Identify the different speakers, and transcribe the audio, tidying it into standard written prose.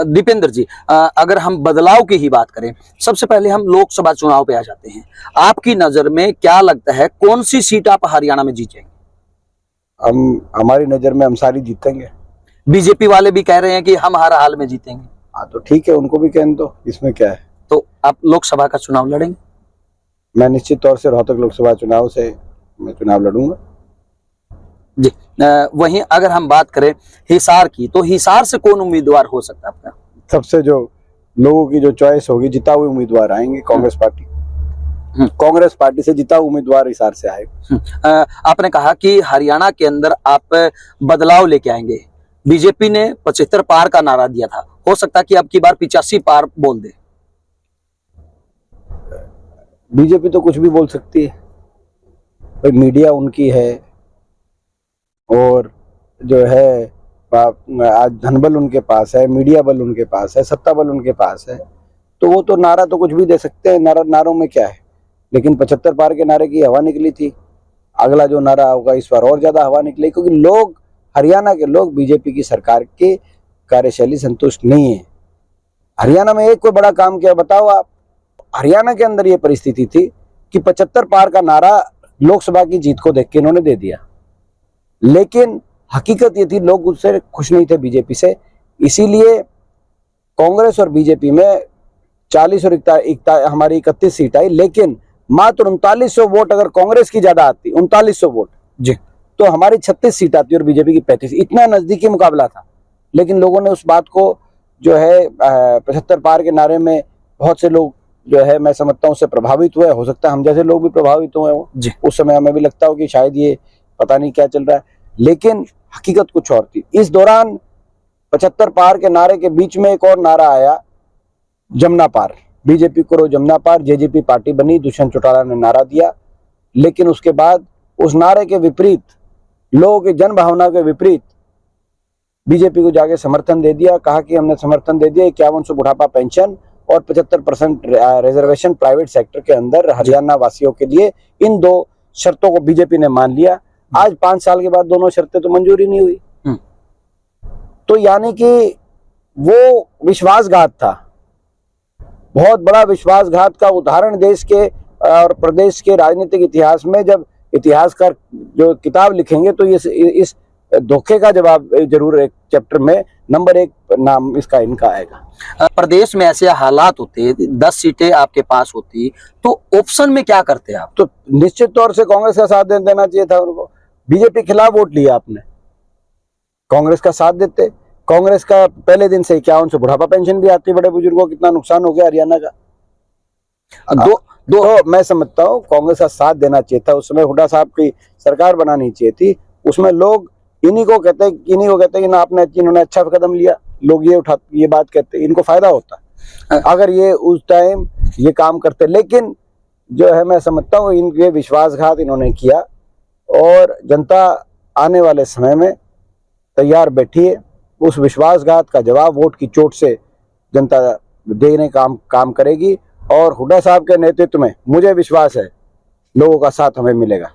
Speaker 1: दीपेंद्र जी, अगर हम बदलाव की ही बात करें, सबसे पहले हम लोकसभा चुनाव पे आ जाते हैं। आपकी नजर में क्या लगता है, कौन सी सीट आप हरियाणा में जीतेंगे?
Speaker 2: हमारी नजर में हम सारी जीतेंगे।
Speaker 1: बीजेपी वाले भी कह रहे हैं कि हम हर हाल में जीतेंगे।
Speaker 2: हाँ तो ठीक है, उनको भी कहने दो, इसमें क्या है।
Speaker 1: तो आप लोकसभा का चुनाव लड़ेंगे?
Speaker 2: मैं निश्चित तौर से रोहतक लोकसभा चुनाव से मैं चुनाव लड़ूंगा
Speaker 1: जी। वहीं अगर हम बात करें हिसार की, तो हिसार से कौन उम्मीदवार हो सकता है आपका?
Speaker 2: सबसे जो लोगों की जो चॉइस होगी, जिता हुए उम्मीदवार आएंगे। कांग्रेस पार्टी से जिता हुआ उम्मीदवार हिसार से आएगा।
Speaker 1: आपने कहा कि हरियाणा के अंदर आप बदलाव लेके आएंगे। बीजेपी ने 75 पार का नारा दिया था, हो सकता है कि अब की बार 85 पार बोल दे।
Speaker 2: बीजेपी तो कुछ भी बोल सकती है भाई, मीडिया उनकी है और जो है आज धनबल उनके पास है, मीडिया बल उनके पास है, सत्ता बल उनके पास है, तो वो तो नारा तो कुछ भी दे सकते हैं। नारों में क्या है, लेकिन 75 पार के नारे की हवा निकली थी। अगला जो नारा होगा इस बार और ज्यादा हवा निकली, क्योंकि लोग, हरियाणा के लोग बीजेपी की सरकार के कार्यशैली संतुष्ट नहीं है। हरियाणा में एक कोई बड़ा काम किया बताओ आप? हरियाणा के अंदर ये परिस्थिति थी कि 75 पार का नारा लोकसभा की जीत को देख के इन्होंने दे दिया, लेकिन हकीकत ये थी लोग उससे खुश नहीं थे बीजेपी से। इसीलिए कांग्रेस और बीजेपी में 40 और हमारी 31 सीट आई, लेकिन मात्र 3900 वोट अगर कांग्रेस की ज्यादा आती, 3900 वोट जी, तो हमारी 36 सीट आती और बीजेपी की 35। इतना नजदीकी मुकाबला था, लेकिन लोगों ने उस बात को जो है 75 पार के नारे में बहुत से लोग जो है, मैं समझता हूँ उससे प्रभावित हुए। हो सकता है हम जैसे लोग भी प्रभावित हुए हो जी। उस समय हमें भी लगता हो कि शायद ये पता नहीं क्या चल रहा है, लेकिन हकीकत कुछ और थी। इस दौरान 75 पार के नारे के बीच में एक और नारा आया, जमुना पार। बीजेपी करो जमुना पार, जेजेपी पार्टी बनी, दुष्यंत चौटाला ने नारा दिया, लेकिन उसके बाद उस नारे के विपरीत, लोगों की जन भावना के विपरीत बीजेपी को जाके समर्थन दे दिया। कहा कि हमने समर्थन दे दिया 5100 बुढ़ापा पेंशन और 75% रिजर्वेशन प्राइवेट सेक्टर के अंदर हरियाणा वासियों के लिए। इन दो शर्तों को बीजेपी ने मान लिया। आज 5 साल के बाद दोनों शर्तें तो मंजूर ही नहीं हुई। तो यानी कि वो विश्वासघात था, बहुत बड़ा विश्वासघात का उदाहरण देश के और प्रदेश के राजनीतिक इतिहास में। जब इतिहासकार जो किताब लिखेंगे तो इस धोखे का जवाब जरूर एक चैप्टर में नंबर 1 नाम इसका इनका आएगा।
Speaker 1: प्रदेश में ऐसे हालात होते, 10 सीटें आपके पास होती, तो ऑप्शन में क्या करते आप?
Speaker 2: तो निश्चित तौर से कांग्रेस का साथ देना चाहिए था उनको। बीजेपी खिलाफ वोट लिया आपने, कांग्रेस का साथ देते। कांग्रेस का पहले दिन से 5100 बुढ़ापा पेंशन भी आती, बड़े बुजुर्गों, कितना नुकसान हो गया हरियाणा का। तो मैं समझता हूँ कांग्रेस का साथ देना चाहिए था। उस समय हुड्डा साहब की सरकार बनानी चाहिए थी। उसमें लोग इन्हीं को कहते कि ना आपने, इन्होंने अच्छा कदम लिया, लोग ये बात कहते, इनको फायदा होता अगर ये उस टाइम ये काम करते। लेकिन जो है मैं समझता हूँ इनके विश्वासघात इन्होंने किया, और जनता आने वाले समय में तैयार बैठी है। उस विश्वासघात का जवाब वोट की चोट से जनता देने काम करेगी, और हुड्डा साहब के नेतृत्व में मुझे विश्वास है लोगों का साथ हमें मिलेगा।